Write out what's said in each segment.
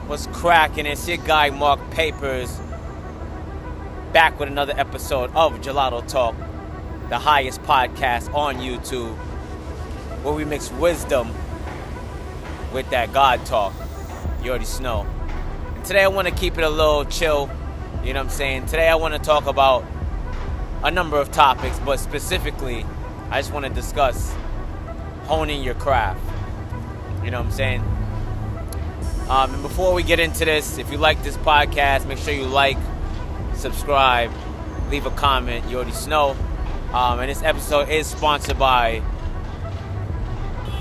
What's cracking? It's your guy Marc Papers, back with another episode of Gelato Talk, the highest podcast on YouTube, where we mix wisdom with that God talk. You already know. And today I want to keep it a little chill. You know what I'm saying? Today I want to talk about a number of topics, but specifically, I just want to discuss honing your craft. You know what I'm saying? And before we get into this, if you like this podcast, make sure you like, subscribe, leave a comment. You already know. And this episode is sponsored by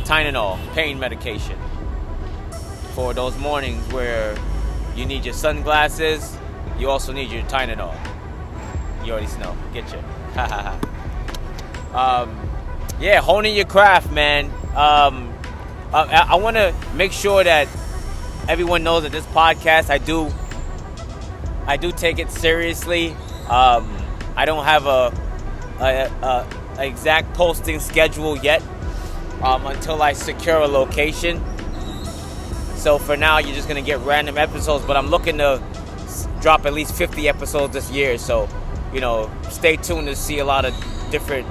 Tylenol, pain medication. For those mornings where you need your sunglasses, you also need your Tylenol. You already know. Get you. Yeah, honing your craft, man. I want to make sure that everyone knows that this podcast, I do take it seriously. I don't have a exact posting schedule yet until I secure a location. So for now, you're just gonna get random episodes, but I'm looking to drop at least 50 episodes this year. So, you know, stay tuned to see a lot of different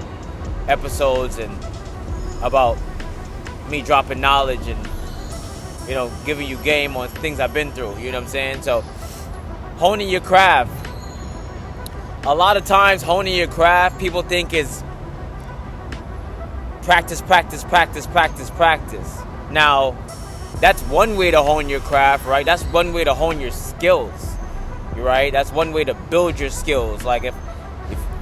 episodes and about me dropping knowledge and, you know, giving you game on things I've been through. You know what I'm saying? So, honing your craft. A lot of times, honing your craft, people think is practice. Now, that's one way to hone your craft, right? That's one way to hone your skills, right? That's one way to build your skills. Like if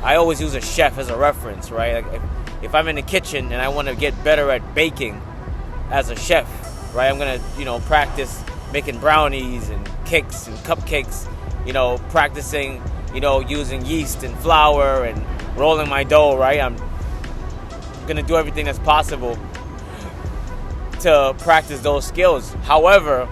I always use a chef as a reference, right? Like if I'm in the kitchen and I want to get better at baking as a chef, right? I'm gonna, practice making brownies and cakes and cupcakes, practicing, using yeast and flour and rolling my dough, right? I'm gonna do everything that's possible to practice those skills. However,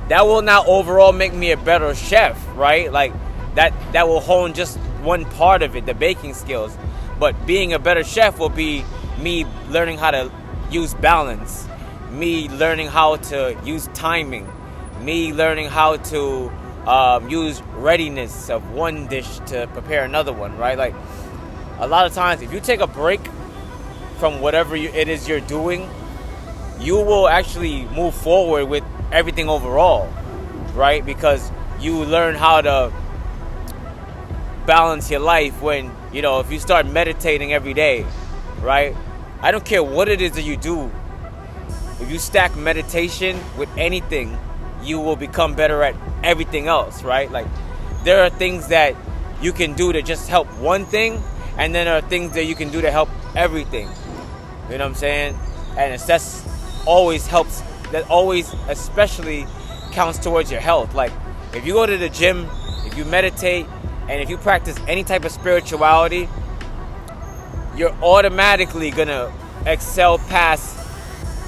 that will not overall make me a better chef, right? Like that will hone just one part of it, the baking skills. But being a better chef will be me learning how to use balance, me learning how to use timing, me learning how to use readiness of one dish to prepare another one, right? Like a lot of times, if you take a break from whatever it is you're doing, you will actually move forward with everything overall, right? Because you learn how to balance your life when, if you start meditating every day, right? I don't care what it is that you do. If you stack meditation with anything, you will become better at everything else, right? Like, there are things that you can do to just help one thing, and then there are things that you can do to help everything. You know what I'm saying? And that's always helps. That always especially counts towards your health. Like, if you go to the gym, if you meditate, and if you practice any type of spirituality, you're automatically gonna excel past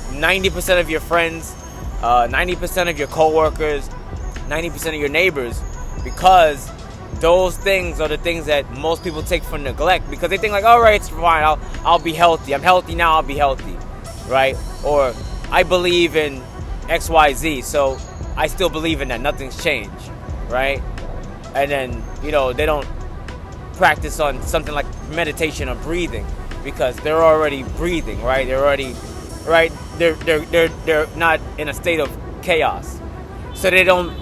90% of your friends, 90% of your coworkers, 90% of your neighbors, because those things are the things that most people take for neglect, because they think like, all right, it's fine, I'll be healthy. I'm healthy now, I'll be healthy, right? Or I believe in XYZ, so I still believe in that. Nothing's changed, right? And then, they don't practice on something like meditation or breathing, because they're already breathing, right? They're already, right? They're not in a state of chaos, so they don't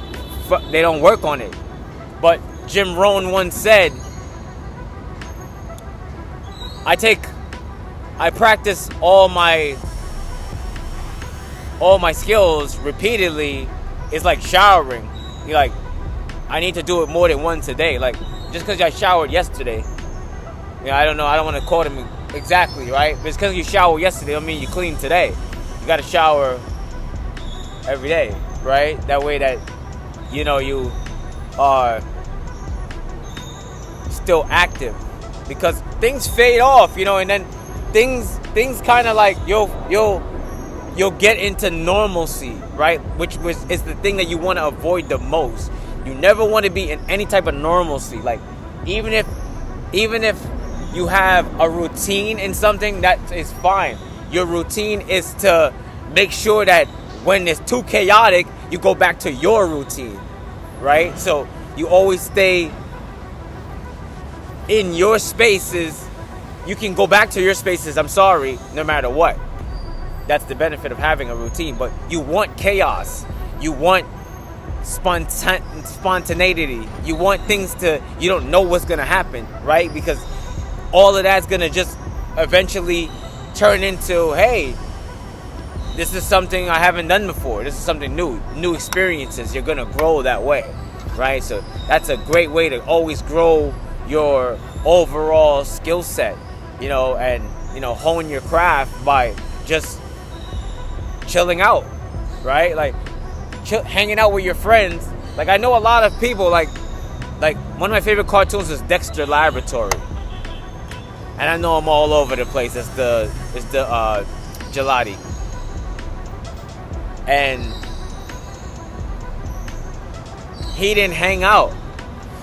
work on it. But Jim Rohn once said, I practice all my skills repeatedly. It's like showering. You're like, I need to do it more than once a day. Like, just because I showered yesterday, I don't know, I don't want to quote him exactly, right? But it's because you showered yesterday, don't mean you clean today. You got to shower every day, right? That way that, you are still active. Because things fade off, and then things kind of like, you'll get into normalcy, right? Which is the thing that you want to avoid the most. You never want to be in any type of normalcy. Like, even if you have a routine in something, that is fine. Your routine is to make sure that when it's too chaotic, you go back to your routine, right? So you always stay in your spaces. You can go back to your spaces, no matter what. That's the benefit of having a routine. But you want chaos. You want spontaneity. You want things you don't know what's going to happen, right? Because all of that's going to just eventually turn into, hey, this is something I haven't done before. This is something new experiences. You're going to grow that way, right? So that's a great way to always grow your overall skill set, and, hone your craft by just chilling out, right? Like, hanging out with your friends. Like, I know a lot of people, like one of my favorite cartoons is Dexter Laboratory. And I know I'm all over the place. It's the Gelati. And he didn't hang out.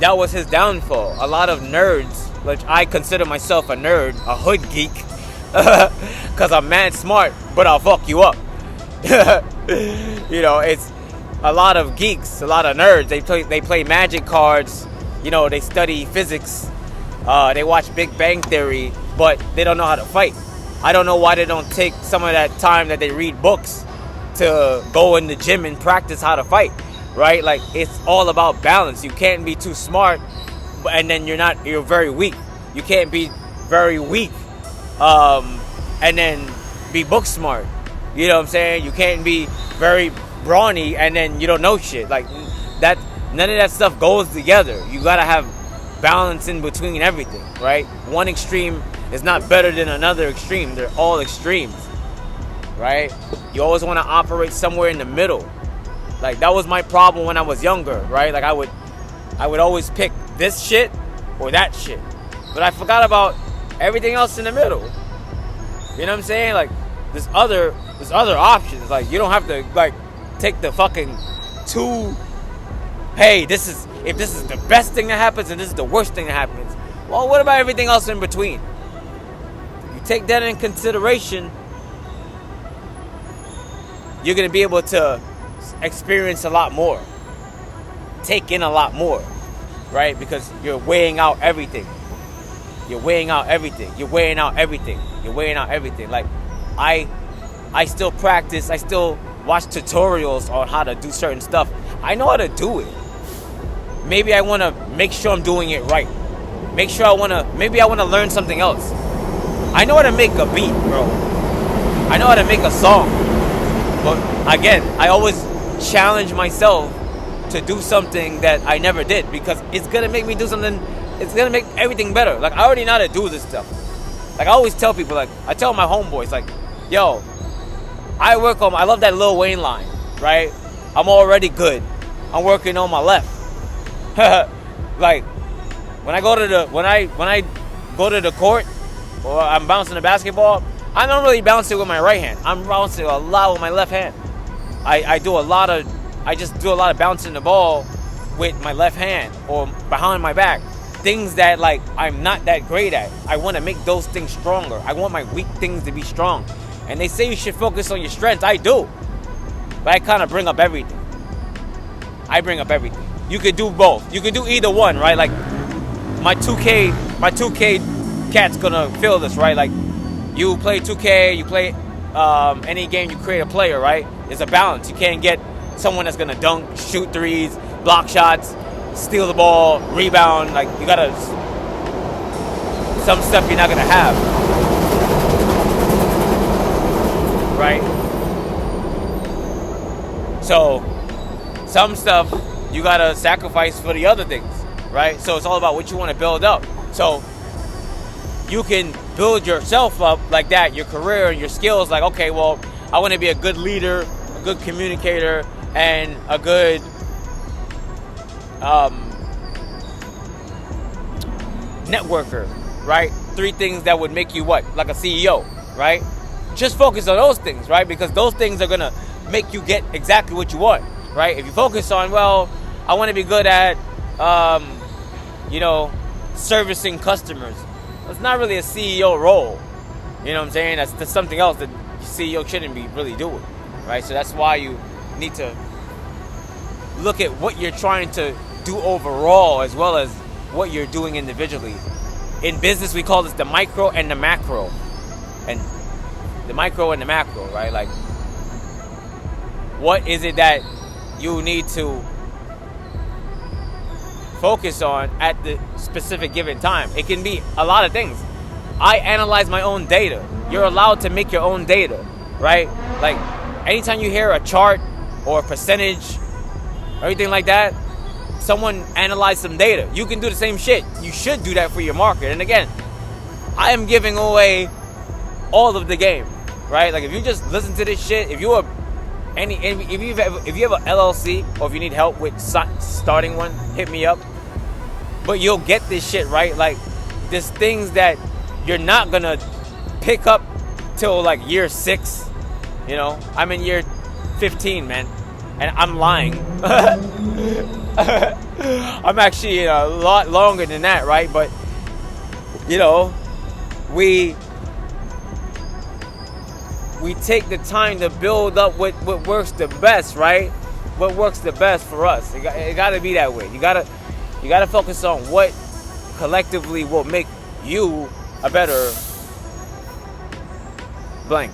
That was his downfall. A lot of nerds, which I consider myself a nerd, a hood geek, because I'm mad smart, but I'll fuck you up. It's a lot of geeks, a lot of nerds. They play magic cards. They study physics. They watch Big Bang Theory, but they don't know how to fight. I don't know why they don't take some of that time that they read books to go in the gym and practice how to fight, right? Like, it's all about balance. You can't be too smart, and then you're very weak. You can't be very weak, and then be book smart. You know what I'm saying? You can't be very brawny and then you don't know shit. Like, that, none of that stuff goes together. You gotta have balance in between everything, right? One extreme is not better than another extreme. They're all extremes, right? You always want to operate somewhere in the middle. Like, that was my problem when I was younger, right? Like, I would always pick this shit or that shit, but I forgot about everything else in the middle. You know what I'm saying? Like, there's other options. Like, you don't have to, like, take the fucking hey, if this is the best thing that happens and this is the worst thing that happens. Well, what about everything else in between? You take that in consideration, you're going to be able to experience a lot more. Take in a lot more, right? Because you're weighing out everything. You're weighing out everything. Like, I still practice. I still watch tutorials on how to do certain stuff. I know how to do it. Maybe I want to make sure I'm doing it right. Maybe I want to learn something else. I know how to make a beat, bro. I know how to make a song. But again, I always challenge myself to do something that I never did, because it's going to make me do something. It's going to make everything better. Like, I already know how to do this stuff. Like, I always tell people, like, I tell my homeboys, like, yo, I love that Lil Wayne line, right? I'm already good. I'm working on my left. Like, when I go to the court, or I'm bouncing the basketball, I don't really bounce it with my right hand. I'm bouncing a lot with my left hand. I just do a lot of bouncing the ball with my left hand or behind my back. Things that, like, I'm not that great at. I want to make those things stronger. I want my weak things to be strong. And they say you should focus on your strengths. I do. But I kind of bring up everything. You could do both. You could do either one, right? Like, my 2K cat's gonna feel this, right? Like, you play 2K, you play any game, you create a player, right? There's a balance. You can't get someone that's gonna dunk, shoot threes, block shots, steal the ball, rebound. Like, you gotta, some stuff you're not gonna have, right? So some stuff you gotta sacrifice for the other things, right? So it's all about what you want to build up. So you can build yourself up like that, your career and your skills. Like, okay, well, I want to be a good leader, a good communicator, and a good networker, right? 3 things that would make you what? Like a CEO, right? Just focus on those things, right? Because those things are gonna make you get exactly what you want, right? If you focus on, well, I want to be good at, servicing customers. It's not really a CEO role. You know what I'm saying? That's something else that CEO shouldn't be really doing. right? So that's why you need to look at what you're trying to do overall as well as what you're doing individually. In business, we call this the micro and the macro. And the micro and the macro, right? Like, what is it that you need to focus on at the specific given time? It can be a lot of things. I analyze my own data. You're allowed to make your own data, right? Like, anytime you hear a chart or a percentage, everything like that, someone analyzed some data. You can do the same shit. You should do that for your market. And again, I am giving away all of the game, right? Like, if you just listen to this shit, if you have an LLC or if you need help with starting one, hit me up. But you'll get this shit, right? Like, there's things that you're not gonna pick up till like year 6. You know, I'm in year 15, man, and I'm lying. I'm actually a lot longer than that, right? But you know, we take the time to build up what works the best, right? What works the best for us. It got to be that way. You gotta focus on what collectively will make you a better blank,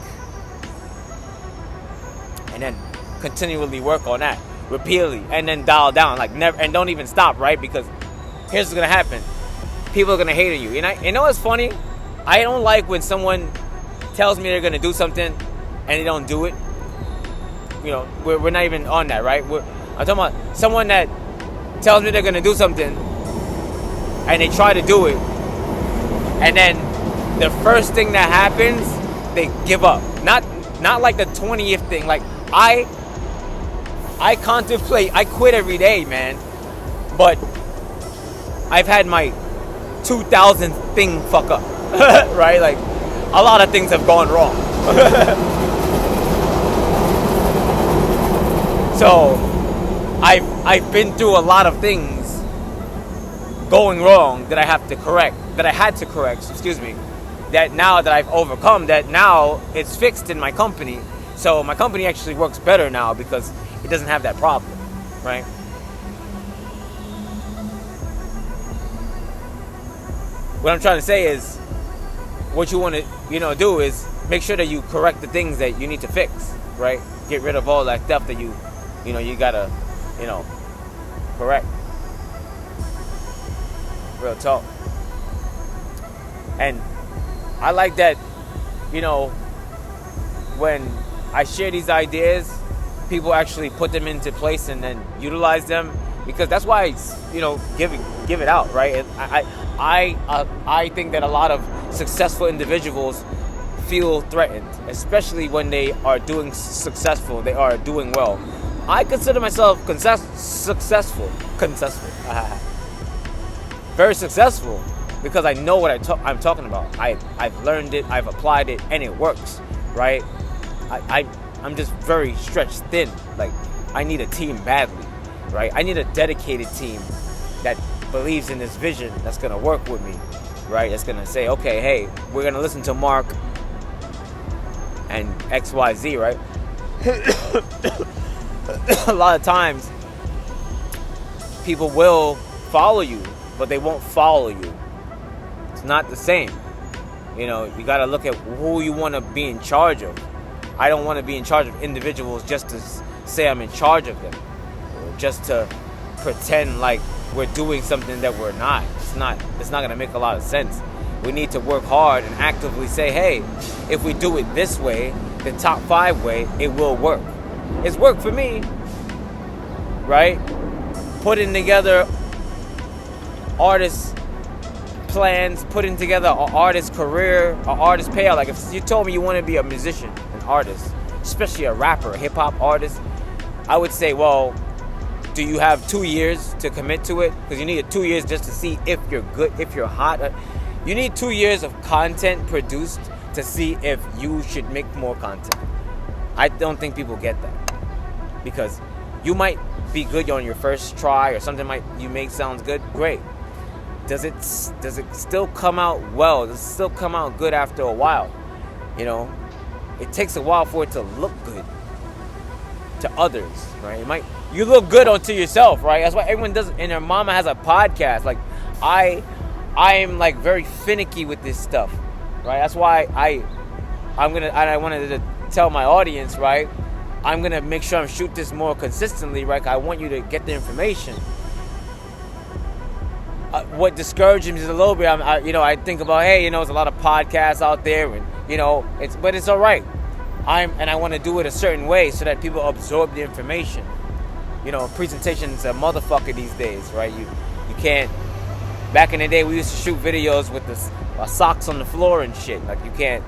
and then continually work on that repeatedly, and then dial down, like never, and don't even stop, right? Because here's what's gonna happen: people are gonna hate on you. You know what's funny? I don't like when someone tells me they're gonna do something and they don't do it. You know, we're not even on that, right? I'm talking about someone that tells me they're gonna do something and they try to do it, and then the first thing that happens, they give up. Not like the 20th thing. Like, I contemplate, I quit every day, man. But I've had my 2000th thing fuck up, right? Like, a lot of things have gone wrong. So I've been through a lot of things going wrong that I had to correct, that now that I've overcome, that now it's fixed in my company. So my company actually works better now because it doesn't have that problem, right? What I'm trying to say is, what you want to, do is make sure that you correct the things that you need to fix, right? Get rid of all that stuff that you gotta, correct. Real talk. And I like that, when I share these ideas, people actually put them into place and then utilize them, because that's why give it out, right? I think that a lot of successful individuals feel threatened, especially when they are doing successful, they are doing well. I consider myself successful, very successful, because I know what I'm talking about. I've learned it, I've applied it, and it works, right? I'm just very stretched thin. Like, I need a team badly, right? I need a dedicated team that believes in this vision, that's gonna work with me, right? That's gonna say, okay, hey, we're gonna listen to Mark and XYZ, right? A lot of times, people will follow you, but they won't follow you. It's not the same. You gotta look at who you want to be in charge of. I don't want to be in charge of individuals just to say I'm in charge of them, or just to pretend like we're doing something that we're not. It's not going to make a lot of sense. We need to work hard and actively say, hey, if we do it this way, the top 5 way, it will work. It's worked for me, right? Putting together artist plans, putting together an artist career, an artist payout. Like, if you told me you want to be a musician, an artist, especially a rapper, a hip-hop artist, I would say, well, do you have 2 years to commit to it? Because you need 2 years just to see if you're good, if you're hot. You need 2 years of content produced to see if you should make more content. I don't think people get that, because you might be good on your first try, or something you make sounds good. Great. Does it still come out well? Does it still come out good after a while? It takes a while for it to look good. to others, right? You look good onto yourself, right? That's why everyone does. And her mama has a podcast. Like I am like very finicky with this stuff, right? That's why I wanted to tell my audience, right? I'm gonna make sure I shoot this more consistently, right? I want you to get the information. What discourages me is a little bit. I think about, hey, there's a lot of podcasts out there, and but it's all right. I want to do it a certain way so that people absorb the information. Presentation's a motherfucker these days, right? You can't. Back in the day, we used to shoot videos with the socks on the floor and shit. Like you can't.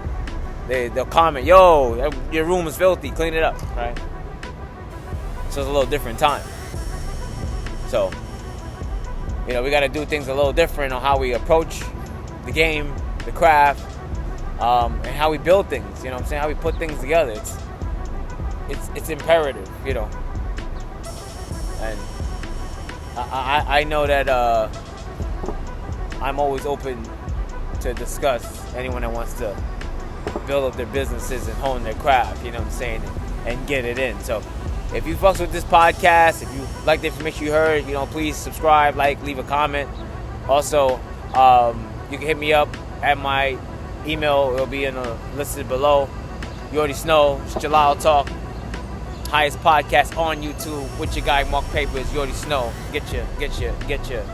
They'll comment, yo, your room is filthy, clean it up, right? So it's a little different time. So, we got to do things a little different on how we approach the game, the craft, and how we build things. You know what I'm saying? How we put things together. It's imperative, And I know that I'm always open to discuss anyone that wants to build up their businesses and hone their craft, and get it in. So if you fucks with this podcast, if you like the information you heard, please subscribe, leave a comment. Also, you can hit me up at my email. It'll be listed below. You already know, it's Gelato Talk, highest podcast on YouTube with your guy Marc Papers. You already know. Get your